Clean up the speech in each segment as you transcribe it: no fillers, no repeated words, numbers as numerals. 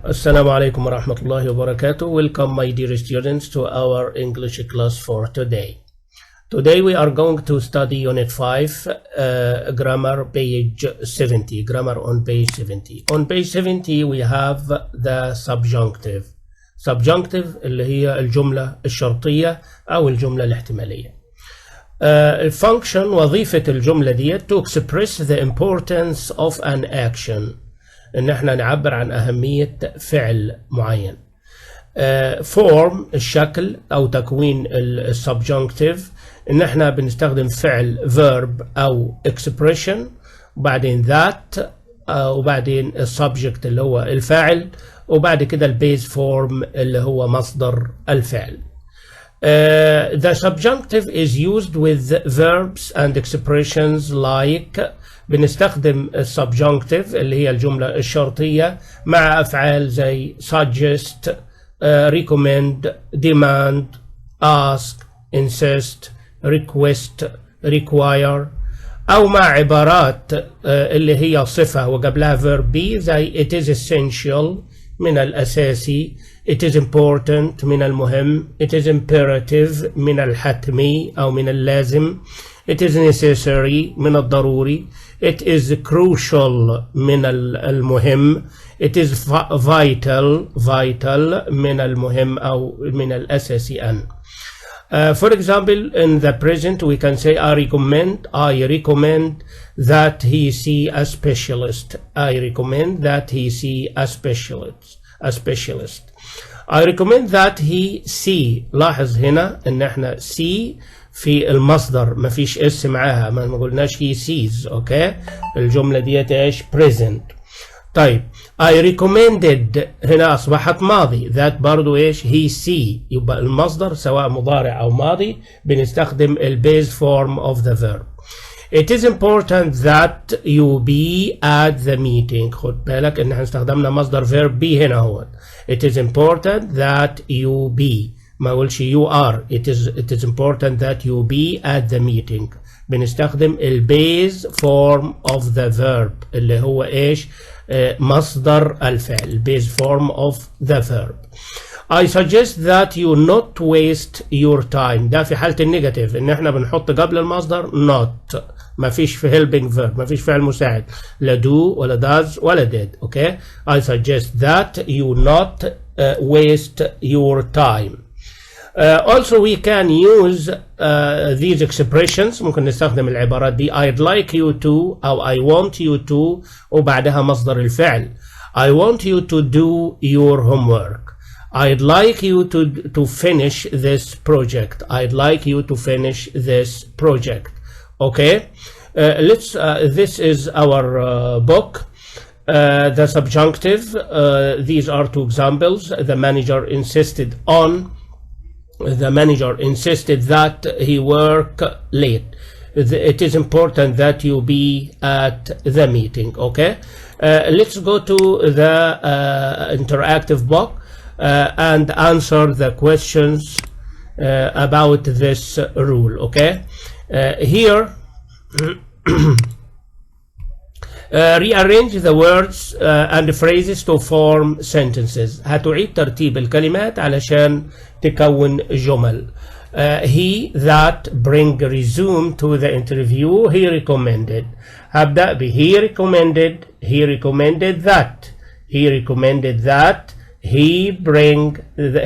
Assalamu alaikum wa rahmatullahi wa barakatuh. Welcome my dear students to our English class for today. Today we are going to study Unit 5, Grammar page 70, Grammar on page 70. On page 70 we have the subjunctive. Subjunctive اللي هي الجملة الشرطية أو الجملة الاحتمالية. Function وظيفة الجملة دي to express the importance of an action. إن احنا نعبر عن أهمية فعل معين. form الشكل أو تكوين السبجنكتيف إن احنا بنستخدم فعل verb أو expression وبعدين that وبعدين السبجكت اللي هو الفاعل وبعد كده البيز فورم اللي هو مصدر الفعل. The subjunctive is used with verbs and expressions like بنستخدم السبجنكتيف اللي هي الجملة الشرطية مع أفعال زي suggest, recommend, demand, ask, insist, request, require أو مع عبارات اللي هي صفة وقبلها verb be زي it is essential من الأساسي, it is important من المهم, it is imperative من الحتمي أو من اللازم, it is necessary من الضروري, it is crucial من المهم, it is vital من المهم أو من الأساسي أن. For example, in the present we can say I recommend that he see a specialist. I recommend that he see a specialist. I recommend that he see. لاحظ هنا ان احنا see في المصدر ما فيش اس معاها ما قلناش he sees. اوكي الجملة ديت ايش present. طيب I recommended هنا أصبحت ماضي that برضو إيش he see يبقى المصدر سواء مضارع أو ماضي بنستخدم البيز form of the verb. It is important that you be at the meeting. خد بالك إن احنا استخدمنا مصدر verb be هنا هو. It is important that you be ما أقولش you are. It is important that you be at the meeting. بنستخدم البيز form of the verb اللي هو إيش مصدر الفعل base form of the verb. I suggest that you not waste your time. ده في حالة النيجاتيف ان احنا بنحط قبل المصدر not ما فيش في helping verb ما فيش فعل مساعد لا do ولا does ولا did. Okay I suggest that you not waste your time. Also we can use these expressions ممكن نستخدم العبارات دي I'd like you to أو I want you to وبعدها مصدر الفعل I want you to do your homework. I'd like you to finish this project. I'd like you to finish this project. Okay this is our book. The subjunctive these are two examples. The manager insisted that he work late. It is important that you be at the meeting. Okay let's go to the interactive book and answer the questions about this rule. Okay here rearrange the words and phrases to form sentences. هتعيد ترتيب الكلمات علشان تكون جمل. He that bring resume to the interview he recommended. هبدأ ب he recommended that he bring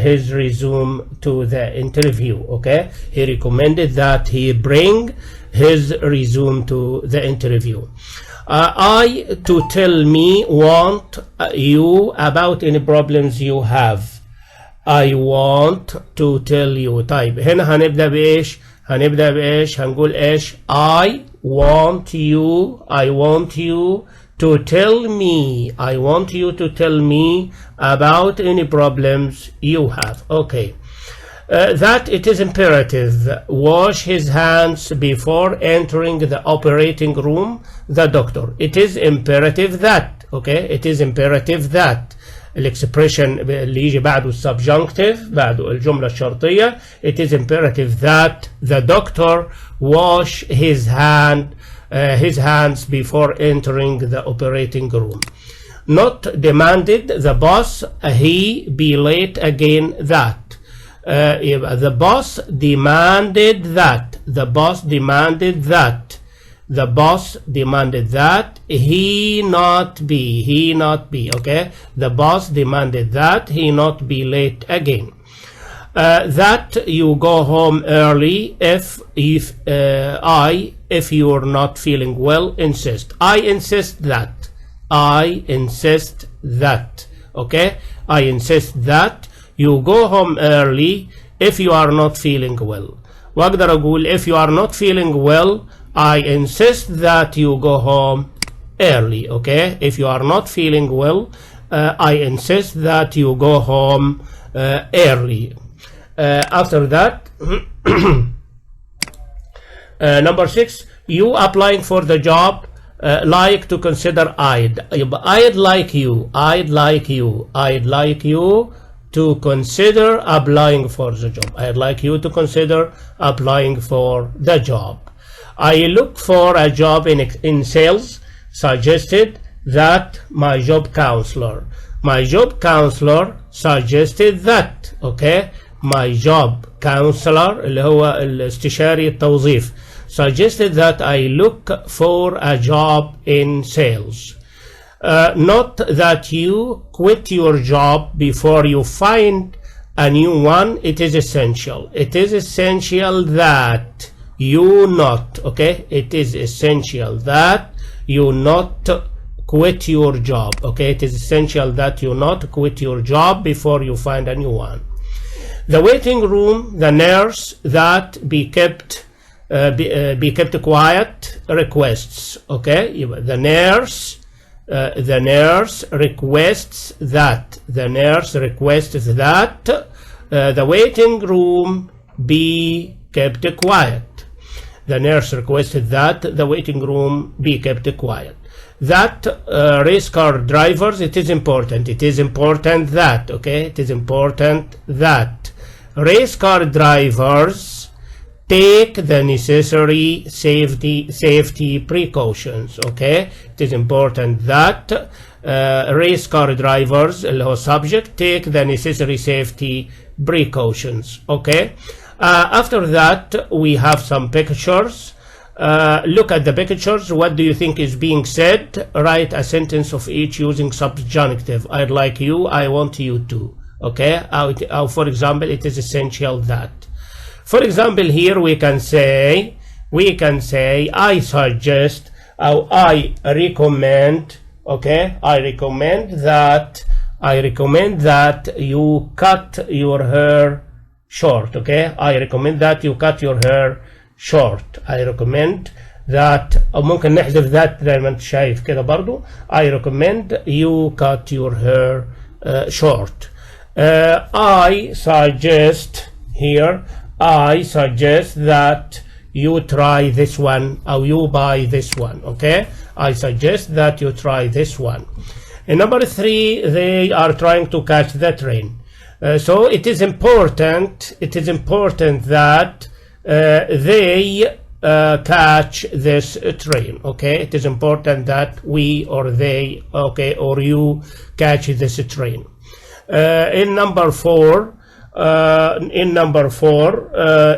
his resume to the interview. Okay he recommended that he bring his resume to the interview. I to tell me want you about any problems you have. I want to tell you. طيب هنا هنبدأ بإيش هنقول إيش I want you to tell me about any problems you have. Okay that it is imperative wash his hands before entering the operating room. The doctor. It is imperative that. Okay it is imperative that الاكسبريشن اللي يجي بعده السبجنكتيف بعده الجملة الشرطية. It is imperative that the doctor wash his hands before entering the operating room. not demanded the boss he be late again that. يبقى the boss demanded that. The boss demanded that. The boss demanded that he not be. Okay, the boss demanded that he not be late again. That you go home early if you're not feeling well, insist. I insist that. I insist that. Okay, I insist that you go home early if you are not feeling well. واقدر اقول if you are not feeling well, I insist that you go home early. Okay, if you are not feeling well, I insist that you go home early. After that, number 6, you applying for the job, like to consider I'd like you to consider applying for the job. I'd like you to consider applying for the job. I look for a job in sales, suggested that my job counselor suggested that. Okay, my job counselor اللي هو الاستشاري التوظيف suggested that I look for a job in sales. Not that you quit your job before you find a new one. It is essential that you not, okay, it is essential that you not quit your job. Okay, it is essential that you not quit your job before you find a new one. The waiting room, the nurse that be kept quiet requests. Okay, the nurse requests that. The nurse requests that the waiting room be kept quiet. The nurse requested that the waiting room be kept quiet. That race car drivers, it is important that, okay, it is important that race car drivers take the necessary safety precautions. Okay, it is important that race car drivers اللي هو subject take the necessary safety precautions. Okay, after that we have some pictures. Look at the pictures. What do you think is being said? Write a sentence of each using subjunctive. I'd like you, I want you to. Okay, for example, it is essential that. For example, here we can say I suggest or I recommend. Okay, I recommend that you cut your hair short. Okay, I recommend that you cut your hair short. I recommend that. أو ممكن نحذف that زي ما انت شايف كده برضو. I recommend you cut your hair short. I suggest here. I suggest that you try this one or you buy this one. Okay, I suggest that you try this one. And number 3, they are trying to catch the train. So it is important that they catch this train. Okay, it is important that we or they, okay, or you catch this train. In number 4,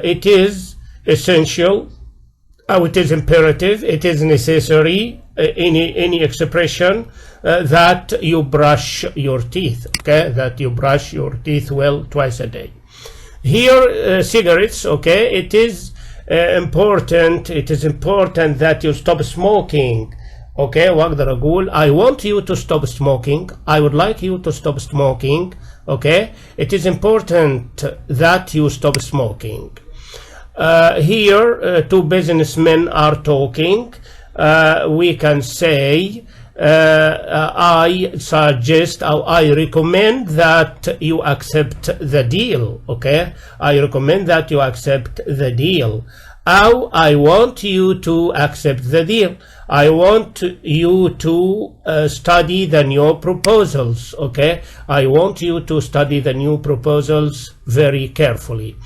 it is essential, it is imperative, it is necessary, any expression that you brush your teeth. Okay, that you brush your teeth well twice a day. Here cigarettes. Okay, it is important that you stop smoking. Okay, واقدر اقول I want you to stop smoking, I would like you to stop smoking. Okay, it is important that you stop smoking. Here two businessmen are talking. We can say I suggest or I recommend that you accept the deal. Okay, I recommend that you accept the deal. Or I want you to accept the deal. I want you to study the new proposals. Okay, I want you to study the new proposals very carefully.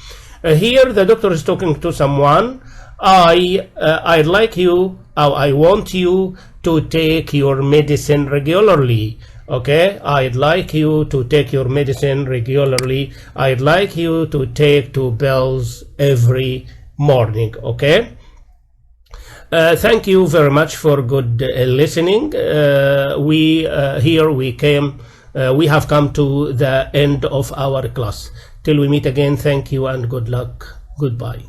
Here the doctor is talking to someone. I'd like you, or I want you to take your medicine regularly. Okay, I'd like you to take your medicine regularly. I'd like you to take 2 pills every morning. Okay. Thank you very much for good listening. We have come to the end of our class. Till we meet again, thank you and good luck. Goodbye.